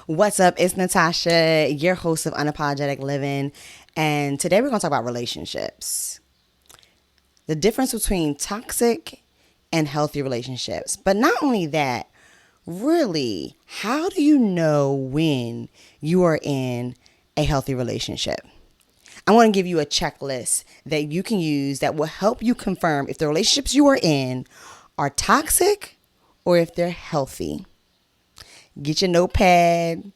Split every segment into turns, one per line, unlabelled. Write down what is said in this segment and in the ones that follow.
What's up? It's Natasha, your host of Unapologetic Living, and today we're going to talk about relationships. The difference between toxic and healthy relationships. But not only that, really, how do you know when you are in a healthy relationship? I want to give you a checklist that you can use that will help you confirm if the relationships you are in are toxic or if they're healthy. Get your notepad,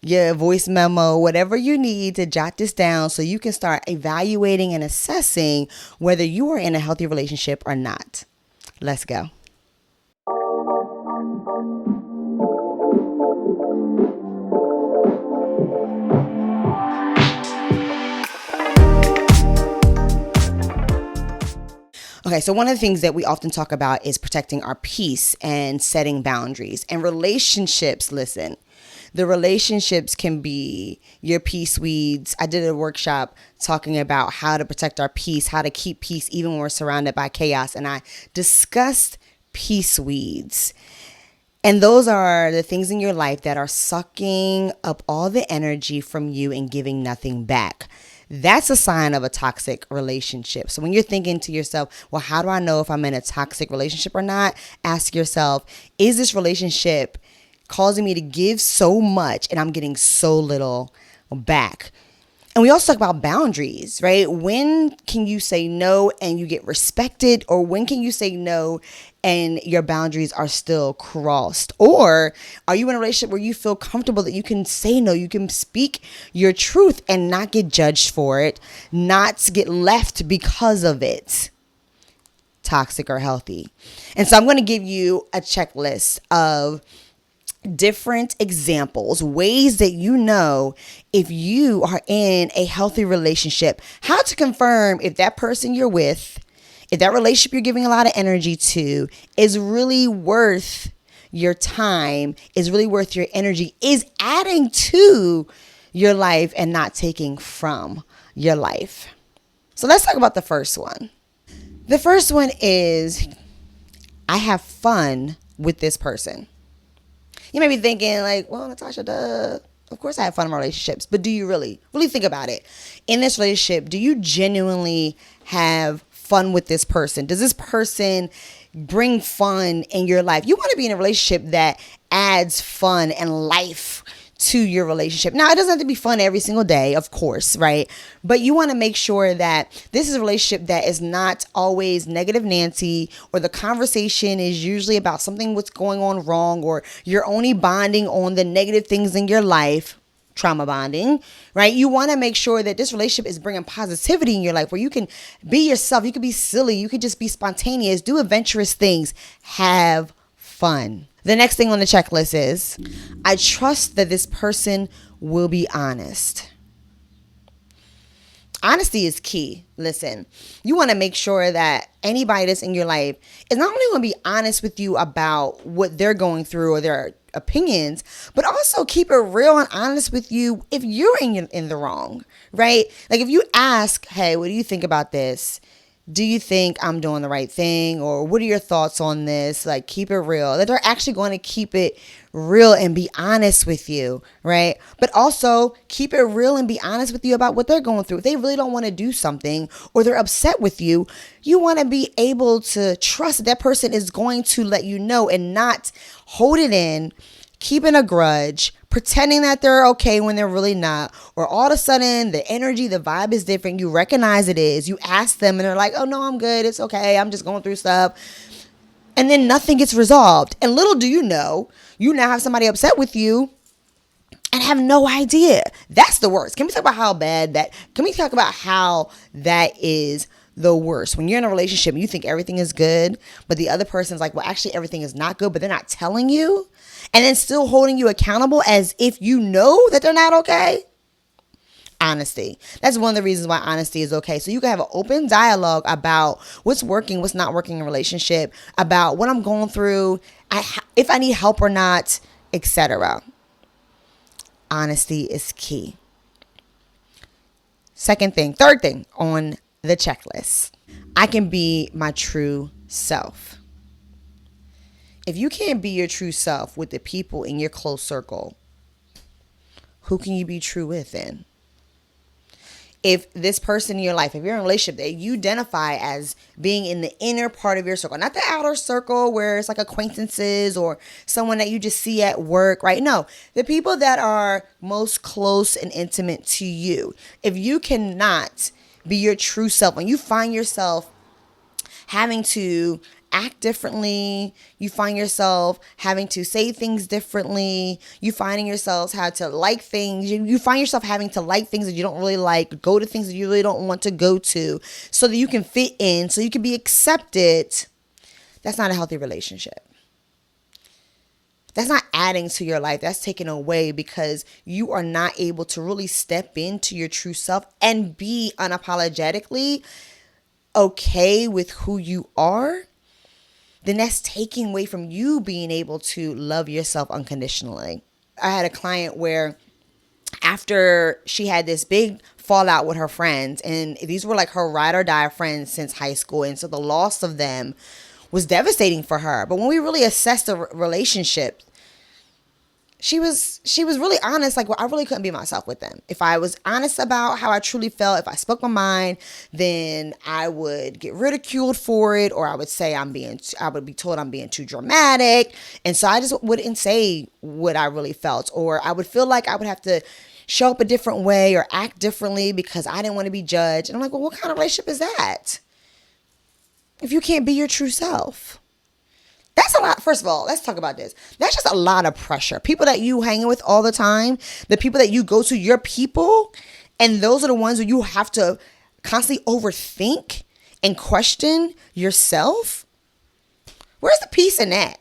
your voice memo, whatever you need to jot this down so you can start evaluating and assessing whether you are in a healthy relationship or not. Let's go. Okay, so one of the things that we often talk about is protecting our peace and setting boundaries. And relationships, listen, the relationships can be your peace weeds. I did a workshop talking about how to protect our peace, how to keep peace even when we're surrounded by chaos. And I discussed peace weeds. And those are the things in your life that are sucking up all the energy from you and giving nothing back. That's a sign of a toxic relationship. So when you're thinking to yourself, well, how do I know if I'm in a toxic relationship or not? Ask yourself, is this relationship causing me to give so much and I'm getting so little back? And we also talk about boundaries, right? When can you say no and you get respected? Or when can you say no and your boundaries are still crossed? Or are you in a relationship where you feel comfortable that you can say no, you can speak your truth and not get judged for it, not get left because of it? Toxic or healthy? And so I'm going to give you a checklist of different examples, ways that you know if you are in a healthy relationship, how to confirm if that person you're with, if that relationship you're giving a lot of energy to is really worth your time, is really worth your energy, is adding to your life and not taking from your life. So let's talk about the first one. The first one is, I have fun with this person. You may be thinking like, well, Natasha, duh. Of course I have fun in my relationships. But do you really think about it? In this relationship, do you genuinely have fun with this person? Does this person bring fun in your life? You want to be in a relationship that adds fun and life to your relationship. Now, it doesn't have to be fun every single day, of course, right? But you want to make sure that this is a relationship that is not always negative Nancy, or the conversation is usually about something what's going on wrong, or you're only bonding on the negative things in your life, trauma bonding, right? You want to make sure that this relationship is bringing positivity in your life where you can be yourself. You can be silly. You can just be spontaneous, do adventurous things, have fun. The next thing on the checklist is, I trust that this person will be honest. Honesty is key. Listen, you want to make sure that anybody that's in your life is not only going to be honest with you about what they're going through or their opinions, but also keep it real and honest with you if you're in the wrong, right? Like if you ask, hey, what do you think about this? Do you think I'm doing the right thing? Or what are your thoughts on this? Like, keep it real. That they're actually going to keep it real and be honest with you, right? But also keep it real and be honest with you about what they're going through. If they really don't want to do something or they're upset with you, you want to be able to trust that person is going to let you know and not hold it in, keeping a grudge, pretending that they're okay when they're really not, or all of a sudden the energy, the vibe is different. You recognize it is. You ask them and they're like, oh no, I'm good. It's okay. I'm just going through stuff. And then nothing gets resolved. And little do you know, you now have somebody upset with you and have no idea. That's the worst. Can we talk about how that is the worst? When you're in a relationship and you think everything is good, but the other person's like, well, actually everything is not good, but they're not telling you, and then still holding you accountable as if you know that they're not okay. Honesty. That's one of the reasons why honesty is okay. So you can have an open dialogue about what's working, what's not working in a relationship, about what I'm going through, if I need help or not, etc. Honesty is key. Third thing on the checklist, I can be my true self. If you can't be your true self with the people in your close circle, who can you be true with then? If this person in your life, if you're in a relationship that you identify as being in the inner part of your circle, not the outer circle where it's like acquaintances or someone that you just see at work, right? No, the people that are most close and intimate to you. If you cannot be your true self, when you find yourself having to act differently, you find yourself having to say things differently, you finding yourselves how to like things, you find yourself having to like things that you don't really like, go to things that you really don't want to go to so that you can fit in, so you can be accepted. That's not a healthy relationship. That's not adding to your life. That's taken away because you are not able to really step into your true self and be unapologetically okay with who you are. Then that's taking away from you being able to love yourself unconditionally. I had a client where after she had this big fallout with her friends, and these were like her ride or die friends since high school, and so the loss of them was devastating for her. But when we really assessed the relationship, she was really honest. Like, well, I really couldn't be myself with them. If I was honest about how I truly felt, if I spoke my mind, then I would get ridiculed for it, or I would say I would be told I'm being too dramatic. And so I just wouldn't say what I really felt, or I would feel like I would have to show up a different way or act differently because I didn't want to be judged. And I'm like, well, what kind of relationship is that if you can't be your true self? That's a lot. First of all, let's talk about this. That's just a lot of pressure. People that you hang with all the time, the people that you go to, your people, and those are the ones where you have to constantly overthink and question yourself. Where's the peace in that?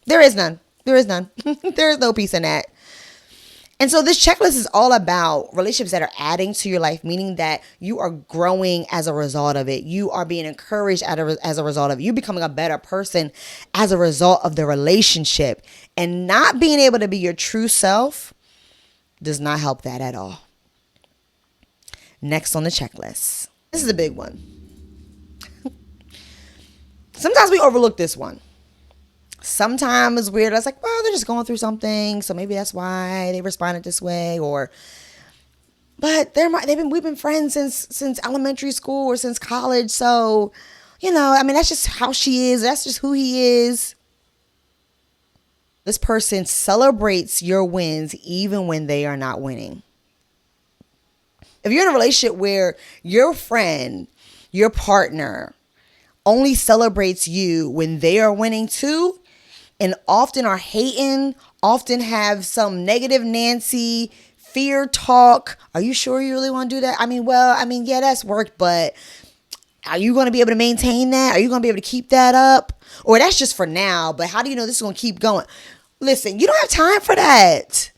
There is none. There is none. There is no peace in that. And so this checklist is all about relationships that are adding to your life, meaning that you are growing as a result of it. You are being encouraged as a result of it. You becoming a better person as a result of the relationship. And not being able to be your true self does not help that at all. Next on the checklist. This is a big one. Sometimes we overlook this one. Sometimes it's weird. I was like, well, they're just going through something, so maybe that's why they responded this way. But we've been friends since elementary school or since college. So, that's just how she is. That's just who he is. This person celebrates your wins even when they are not winning. If you're in a relationship where your friend, your partner, only celebrates you when they are winning too, and often are hating, often have some negative Nancy, fear talk. Are you sure you really want to do that? Yeah, that's worked, but are you going to be able to maintain that? Are you going to be able to keep that up? Or that's just for now, but how do you know this is going to keep going? Listen, you don't have time for that.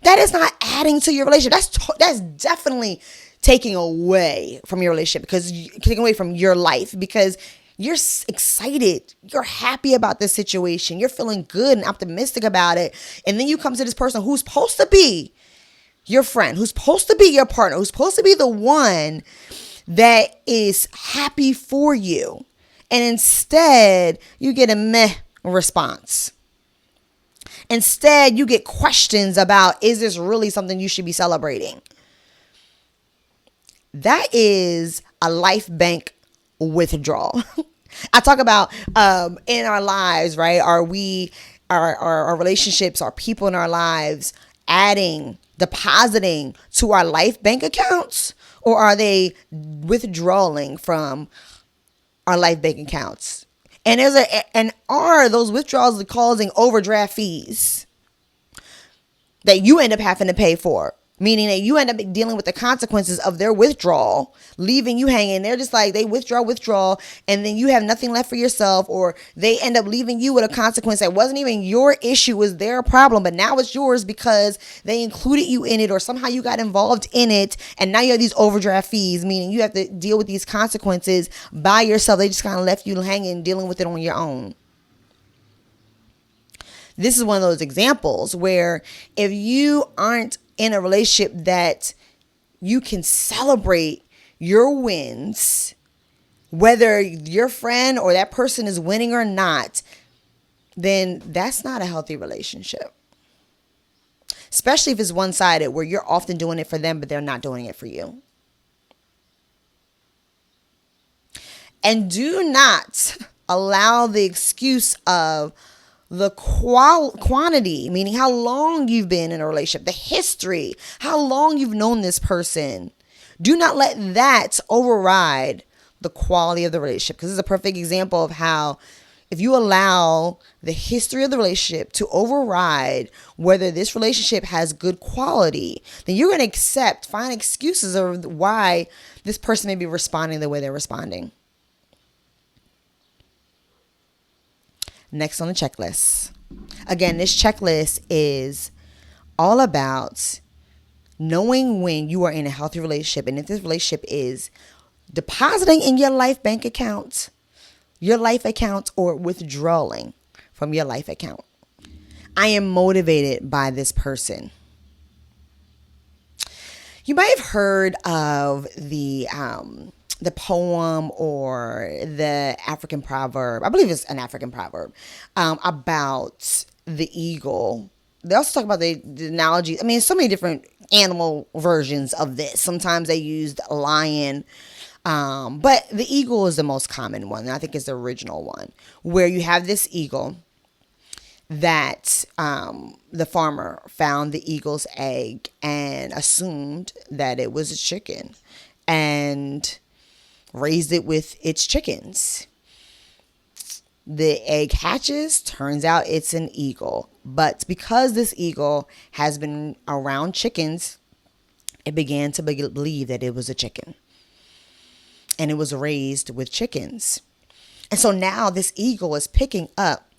That is not adding to your relationship. That's definitely taking away from your relationship, because taking away from your life, because you're excited. You're happy about this situation. You're feeling good and optimistic about it. And then you come to this person who's supposed to be your friend, who's supposed to be your partner, who's supposed to be the one that is happy for you. And instead, you get a meh response. Instead, you get questions about, is this really something you should be celebrating? That is a life bank withdrawal. I talk about in our lives, right? Are we, our relationships, our people in our lives depositing to our life bank accounts, or are they withdrawing from our life bank accounts? And are those withdrawals causing overdraft fees that you end up having to pay for? Meaning that you end up dealing with the consequences of their withdrawal, leaving you hanging. They're just like, they withdraw, and then you have nothing left for yourself, or they end up leaving you with a consequence that wasn't even your issue, was their problem, but now it's yours because they included you in it, or somehow you got involved in it, and now you have these overdraft fees, meaning you have to deal with these consequences by yourself. They just kind of left you hanging, dealing with it on your own. This is one of those examples where if you aren't in a relationship that you can celebrate your wins, whether your friend or that person is winning or not, then that's not a healthy relationship. especially if it's one-sided where you're often doing it for them, but they're not doing it for you. And do not allow the excuse of the quantity, meaning how long you've been in a relationship, the history, how long you've known this person. Do not let that override the quality of the relationship, because it's a perfect example of how if you allow the history of the relationship to override whether this relationship has good quality, then you're going to find excuses of why this person may be responding the way they're responding. Next on the checklist. Again, this checklist is all about knowing when you are in a healthy relationship, and if this relationship is depositing in your life account, or withdrawing from your life account. I am motivated by this person. You might have heard of the poem or the African proverb. I believe it's an African proverb about the eagle. They also talk about the analogy. I mean, so many different animal versions of this. Sometimes they used a lion, but the eagle is the most common one. And I think it's the original one, where you have this eagle that the farmer found the eagle's egg and assumed that it was a chicken and raised it with its chickens. The egg hatches, turns out it's an eagle. But because this eagle has been around chickens, it began to believe that it was a chicken. And it was raised with chickens. And so now this eagle is picking up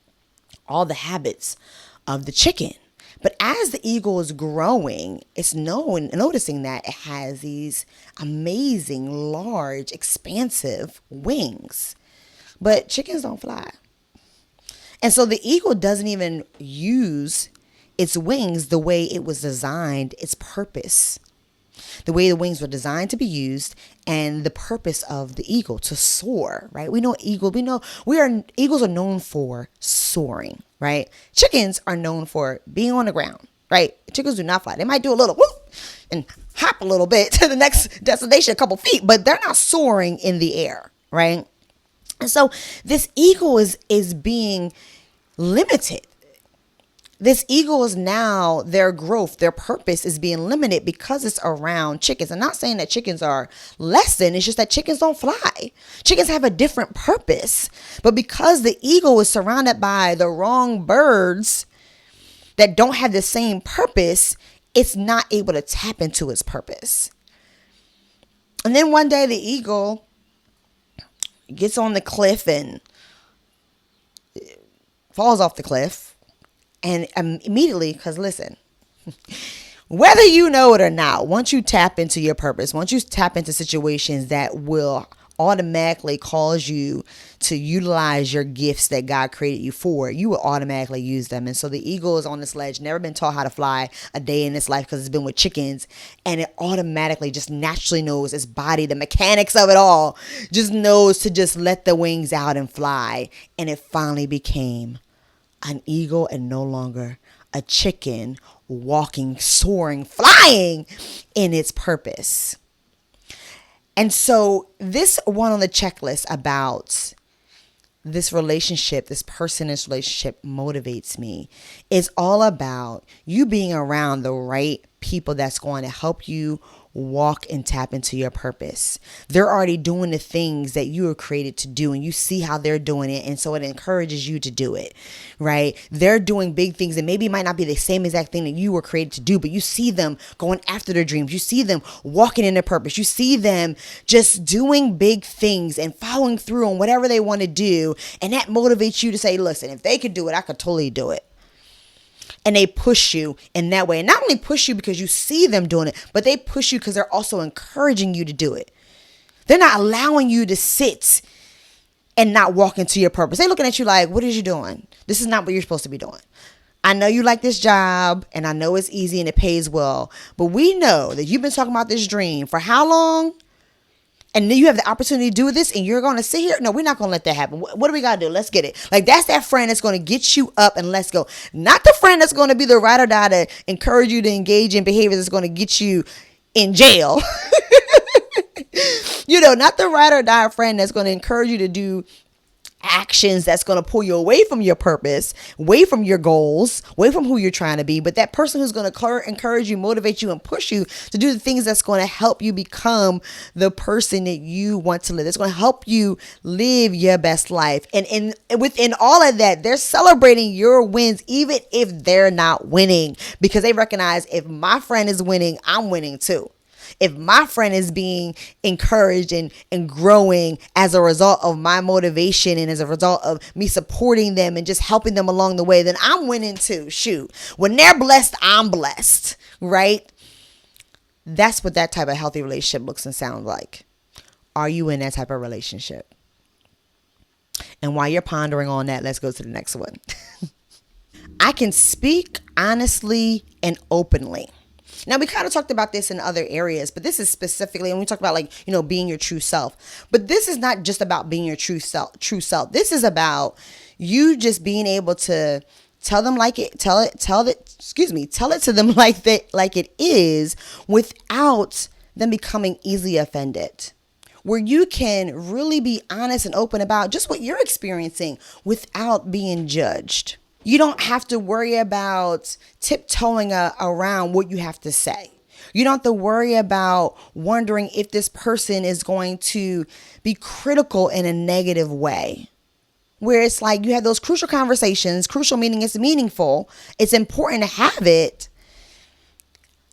all the habits of the chicken. But as the eagle is growing, it's noticing that it has these amazing, large, expansive wings. But chickens don't fly. And so the eagle doesn't even use its wings the way it was designed, its purpose. The way the wings were designed to be used, and the purpose of the eagle to soar, right? Eagles are known for soaring, right? Chickens are known for being on the ground, right? Chickens do not fly. They might do a little whoop and hop a little bit to the next destination, a couple feet, but they're not soaring in the air, right? And so this eagle is being limited. This eagle is now, their growth, their purpose is being limited because it's around chickens. I'm not saying that chickens are less than, it's just that chickens don't fly. Chickens have a different purpose. But because the eagle is surrounded by the wrong birds that don't have the same purpose, it's not able to tap into its purpose. And then one day the eagle gets on the cliff and falls off the cliff. And immediately, because listen, whether you know it or not, once you tap into your purpose, once you tap into situations that will automatically cause you to utilize your gifts that God created you for, you will automatically use them. And so the eagle is on this ledge, never been taught how to fly a day in its life because it's been with chickens, and it automatically just naturally knows its body, the mechanics of it all, just knows to just let the wings out and fly. And it finally became an eagle and no longer a chicken walking, soaring, flying in its purpose. And so this one on the checklist about this relationship, this person in this relationship motivates me, is all about you being around the right people that's going to help you walk and tap into your purpose. They're already doing the things that you were created to do, and you see how they're doing it, and so it encourages you to do it, right? They're doing big things, and maybe it might not be the same exact thing that you were created to do, but you see them going after their dreams. You see them walking in their purpose. You see them just doing big things and following through on whatever they want to do, and that motivates you to say, listen, if they could do it, I could totally do it. And they push you in that way. And not only push you because you see them doing it, but they push you because they're also encouraging you to do it. They're not allowing you to sit and not walk into your purpose. They're looking at you like, what is you doing? This is not what you're supposed to be doing. I know you like this job, and I know it's easy and it pays well, but we know that you've been talking about this dream for how long? And then you have the opportunity to do this and you're going to sit here. No, we're not going to let that happen. What do we got to do? Let's get it. Like, that's that friend that's going to get you up and let's go. Not the friend that's going to be the ride or die to encourage you to engage in behaviors that's going to get you in jail. Not the ride or die friend that's going to encourage you to do actions that's going to pull you away from your purpose, away from your goals, away from who you're trying to be. But that person who's going to encourage you, motivate you, and push you to do the things that's going to help you become the person that you want to live. That's going to help you live your best life. And within all of that, they're celebrating your wins, even if they're not winning, because they recognize if my friend is winning, I'm winning too. If my friend is being encouraged and growing as a result of my motivation and as a result of me supporting them and just helping them along the way, then I'm winning too. Shoot. When they're blessed, I'm blessed, right? That's what that type of healthy relationship looks and sounds like. Are you in that type of relationship? And while you're pondering on that, let's go to the next one. I can speak honestly and openly. Now, we kind of talked about this in other areas, but this is specifically, and we talked about being your true self. But this is not just about being your true self. This is about you just being able to tell it to them like it is, without them becoming easily offended. Where you can really be honest and open about just what you're experiencing without being judged. You don't have to worry about tiptoeing around what you have to say. You don't have to worry about wondering if this person is going to be critical in a negative way. Where it's like you have those crucial conversations, crucial meaning it's meaningful. It's important to have it.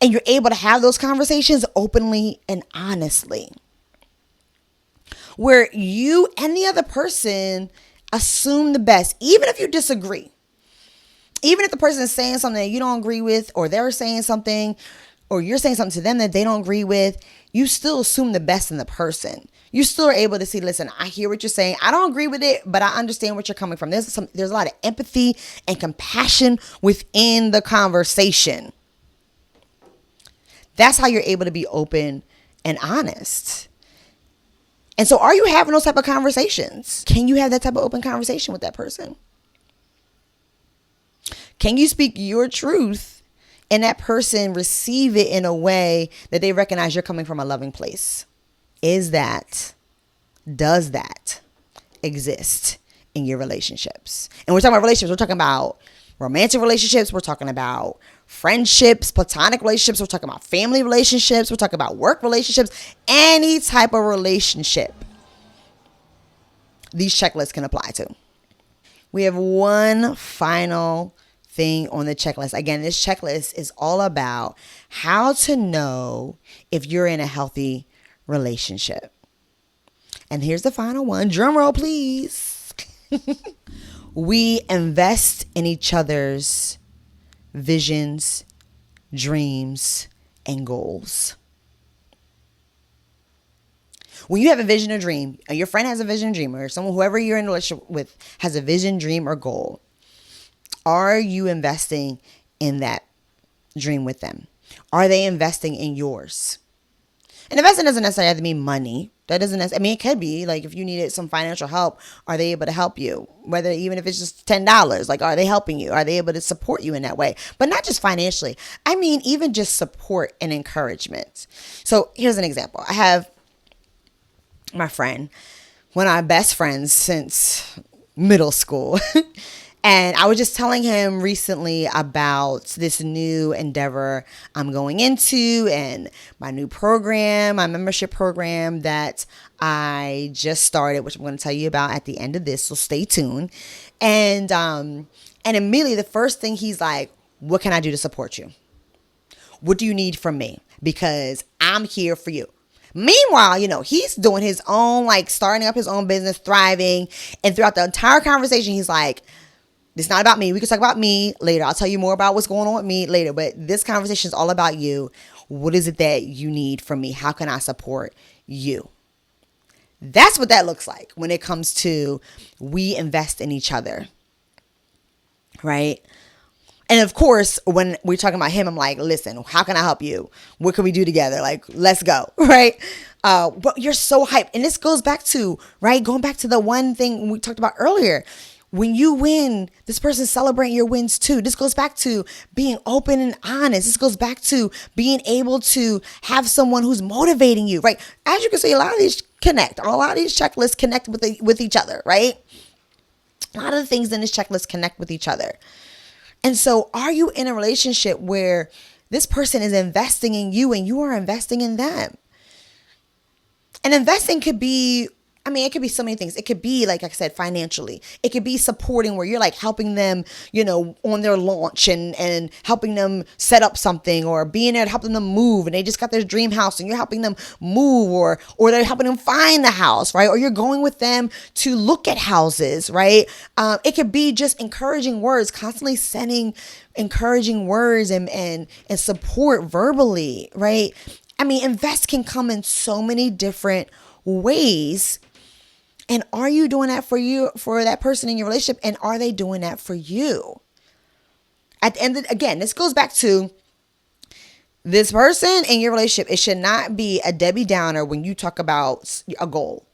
And you're able to have those conversations openly and honestly. Where you and the other person assume the best, even if you disagree. Even if the person is saying something that you don't agree with, or they're saying something, or you're saying something to them that they don't agree with, you still assume the best in the person. You still are able to see, listen, I hear what you're saying. I don't agree with it, but I understand what you're coming from. There's a lot of empathy and compassion within the conversation. That's how you're able to be open and honest. And so are you having those type of conversations? Can you have that type of open conversation with that person? Can you speak your truth and that person receive it in a way that they recognize you're coming from a loving place? Does that exist in your relationships? And we're talking about relationships. We're talking about romantic relationships. We're talking about friendships, platonic relationships. We're talking about family relationships. We're talking about work relationships. Any type of relationship these checklists can apply to. We have one final thing on the checklist. Again, this checklist is all about how to know if you're in a healthy relationship. And here's the final one. Drum roll, please. We invest in each other's visions, dreams, and goals. When you have a vision or dream, or your friend has a vision or dream, or whoever you're in a relationship with has a vision, dream, or goal, are you investing in that dream with them? Are they investing in yours? And investing doesn't necessarily have to mean money. That doesn't necessarily, it could be like if you needed some financial help, are they able to help you? Whether even if it's just $10, like are they helping you? Are they able to support you in that way? But not just financially. I mean, even just support and encouragement. So here's an example. I have my friend, one of my best friends since middle school. And I was just telling him recently about this new endeavor I'm going into and my new program, my membership program that I just started, which I'm going to tell you about at the end of this. So stay tuned. And immediately the first thing he's like, what can I do to support you? What do you need from me? Because I'm here for you. Meanwhile, he's doing his own, starting up his own business, thriving. And throughout the entire conversation, he's like, it's not about me. We can talk about me later. I'll tell you more about what's going on with me later. But this conversation is all about you. What is it that you need from me? How can I support you? That's what that looks like when it comes to we invest in each other. Right? And of course, when we're talking about him, I'm like, listen, how can I help you? What can we do together? Like, let's go, right? But you're so hyped. And this goes back to, right, going back to the one thing we talked about earlier. When you win, this person's celebrating your wins too. This goes back to being open and honest. This goes back to being able to have someone who's motivating you, right? As you can see, a lot of these connect. A lot of these checklists connect with each other, right? A lot of the things in this checklist connect with each other. And so are you in a relationship where this person is investing in you and you are investing in them? And investing could be, it could be so many things. It could be, like I said, financially. It could be supporting where you're like helping them, on their launch and helping them set up something, or being there to helping them move, and they just got their dream house and you're helping them move, or they're helping them find the house, right? Or you're going with them to look at houses, right? It could be just encouraging words, constantly sending encouraging words and support verbally, right? Invest can come in so many different ways. And are you doing that for that person in your relationship? And are they doing that for you? At the end again, this goes back to this person in your relationship. It should not be a Debbie Downer when you talk about a goal.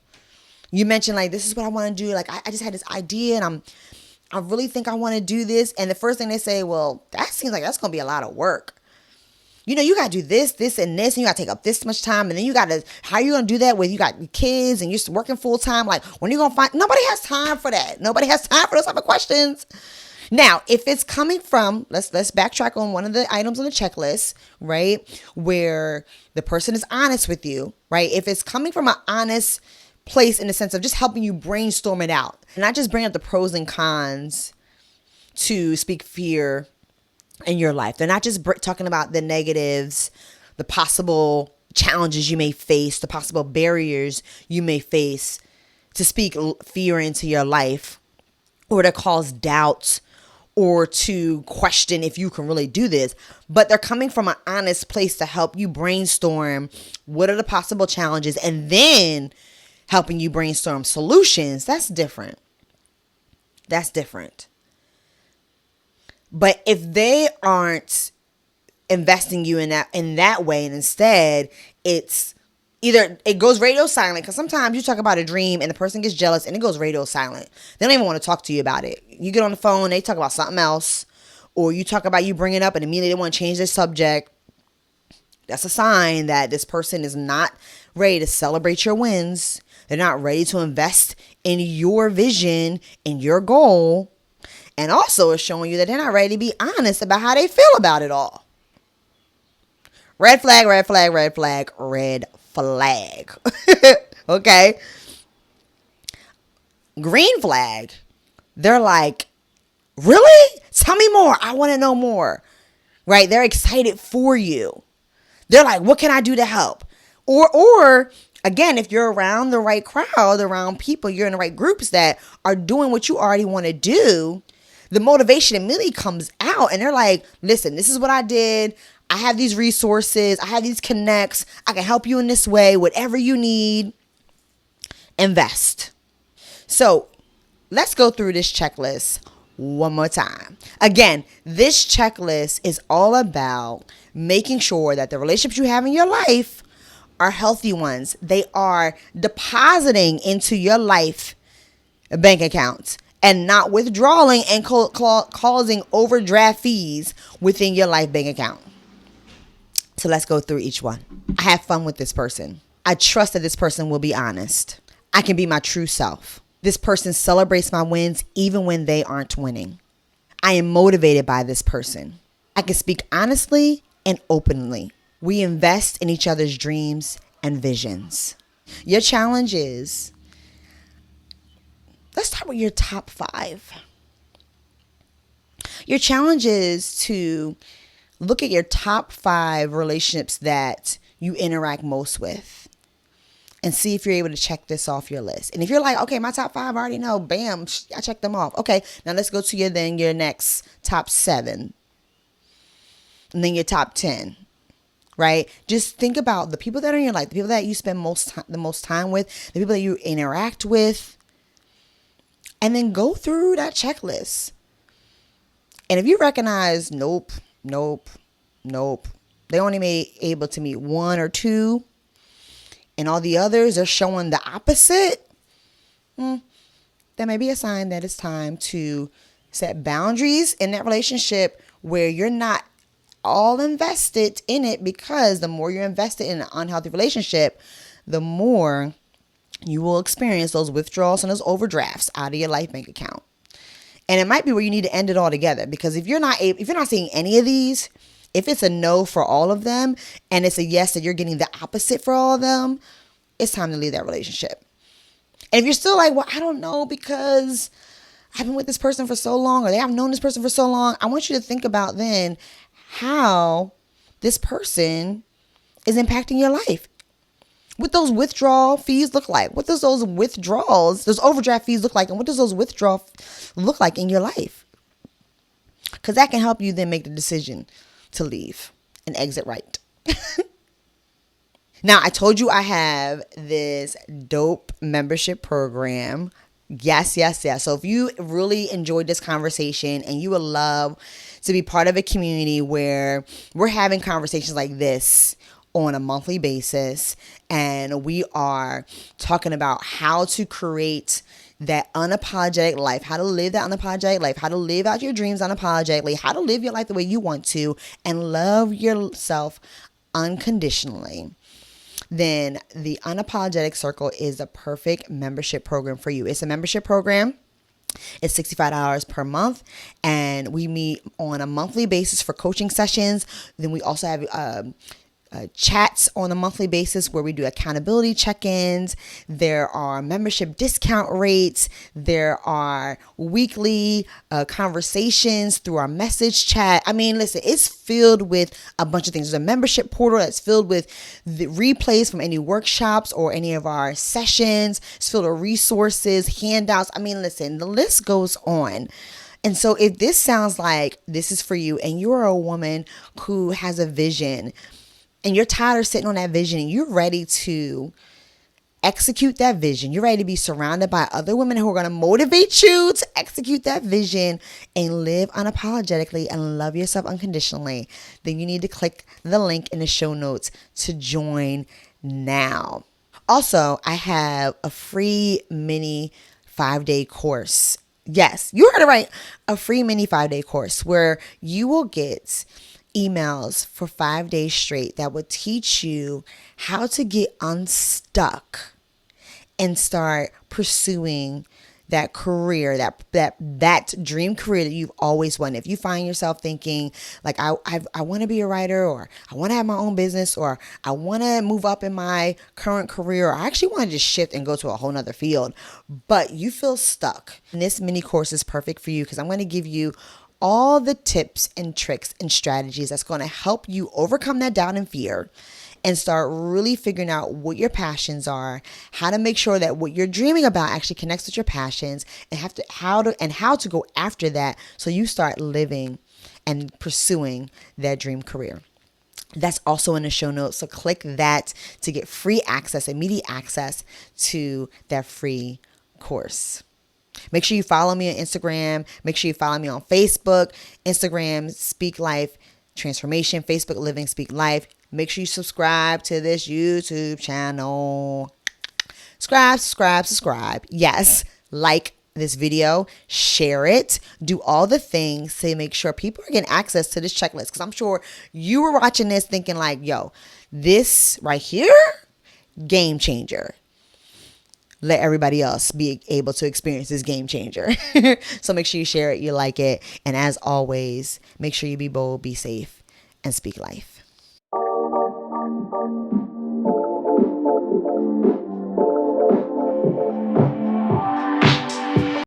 You mentioned, like, this is what I want to do. Like, I just had this idea and I really think I want to do this. And the first thing they say, well, that seems like that's going to be a lot of work. You got to do this, and this, and you got to take up this much time. And then how are you going to do that with, you got kids and you're working full time? Like, when are you going to find, nobody has time for that. Nobody has time for those type of questions. Now, if it's coming from, let's backtrack on one of the items on the checklist, right? Where the person is honest with you, right? If it's coming from an honest place in the sense of just helping you brainstorm it out, and not just bring up the pros and cons to speak fear in your life. They're not just talking about the negatives, the possible challenges you may face, the possible barriers you may face to speak fear into your life, or to cause doubts, or to question if you can really do this. But they're coming from an honest place to help you brainstorm what are the possible challenges, and then helping you brainstorm solutions. That's different. That's different. But if they aren't investing you in that way, and instead it's either it goes radio silent, because sometimes you talk about a dream and the person gets jealous and it goes radio silent. They don't even want to talk to you about it. You get on the phone, they talk about something else, or you talk about you bringing it up and immediately they want to change their subject. That's a sign that this person is not ready to celebrate your wins. They're not ready to invest in your vision and your goal. And also it's showing you that they're not ready to be honest about how they feel about it all. Red flag, red flag, red flag, red flag. Okay. Green flag. They're like, really? Tell me more. I want to know more. Right? They're excited for you. They're like, what can I do to help? Or again, if you're around the right crowd, around people, you're in the right groups that are doing what you already want to do, the motivation immediately comes out and they're like, listen, this is what I did. I have these resources. I have these connects. I can help you in this way. Whatever you need, invest. So let's go through this checklist one more time. Again, this checklist is all about making sure that the relationships you have in your life are healthy ones. They are depositing into your life bank accounts and not withdrawing and causing overdraft fees within your life bank account. So let's go through each one. I have fun with this person. I trust that this person will be honest. I can be my true self. This person celebrates my wins even when they aren't winning. I am motivated by this person. I can speak honestly and openly. We invest in each other's dreams and visions. Your challenge is, let's start with your top 5. Your challenge is to look at your top 5 relationships that you interact most with and see if you're able to check this off your list. And if you're like, okay, my top 5, I already know, bam, I checked them off. Okay, now let's go to your next top 7. And then your top 10. Right? Just think about the people that are in your life, the people that you spend the most time with, the people that you interact with, and then go through that checklist And if you recognize, nope, nope, nope, they only may able to meet one or two, and all the others are showing the opposite, that may be a sign that it's time to set boundaries in that relationship where you're not all invested in it, because the more you're invested in an unhealthy relationship, the more you will experience those withdrawals and those overdrafts out of your life bank account. And it might be where you need to end it all together, because if you're not seeing any of these, if it's a no for all of them and it's a yes that you're getting the opposite for all of them, it's time to leave that relationship. And if you're still like, well, I don't know, because I've been with this person for so long, or they have known this person for so long, I want you to think about then how this person is impacting your life. What those withdrawal fees look like? What does those withdrawals, those overdraft fees look like? And what does those withdrawals look like in your life? Because that can help you then make the decision to leave and exit right. Now, I told you I have this dope membership program. Yes, yes, yes. So if you really enjoyed this conversation and you would love to be part of a community where we're having conversations like this on a monthly basis, and we are talking about how to create that unapologetic life, how to live that unapologetic life, how to live out your dreams unapologetically, how to live your life the way you want to, and love yourself unconditionally, then the Unapologetic Circle is the perfect membership program for you. It's a membership program. It's $65 per month, and we meet on a monthly basis for coaching sessions. Then we also have chats on a monthly basis where we do accountability check-ins. There are membership discount rates. There are weekly conversations through our message chat. I mean, listen, it's filled with a bunch of things. There's a membership portal that's filled with the replays from any workshops or any of our sessions. It's filled with resources, handouts. I mean, listen, the list goes on. And so if this sounds like this is for you, and you're a woman who has a vision, and you're tired of sitting on that vision, and you're ready to execute that vision, you're ready to be surrounded by other women who are going to motivate you to execute that vision and live unapologetically and love yourself unconditionally, then you need to click the link in the show notes to join now. Also, I have a free mini 5-day course. Yes, you heard it right. A free mini 5-day course where you will get emails for 5 days straight that will teach you how to get unstuck and start pursuing that career, that dream career that you've always wanted. If you find yourself thinking like, I want to be a writer, or I want to have my own business, or I want to move up in my current career, or I actually want to just shift and go to a whole nother field, but you feel stuck, and this mini course is perfect for you, because I'm going to give you all the tips and tricks and strategies that's going to help you overcome that doubt and fear and start really figuring out what your passions are, how to make sure that what you're dreaming about actually connects with your passions, and how to go after that so you start living and pursuing that dream career. That's also in the show notes. So click that to get free access, immediate access to that free course. Make sure you follow me on Instagram. Make sure you follow me on Facebook, Instagram, Speak Life Transformation, Facebook, Living Speak Life. Make sure you subscribe to this YouTube channel. Subscribe. Yes, like this video, share it, do all the things to make sure people are getting access to this checklist. Because I'm sure you were watching this thinking like, yo, this right here, game changer. Let everybody else be able to experience this game changer. So make sure you share it, you like it. And as always, make sure you be bold, be safe, and speak life.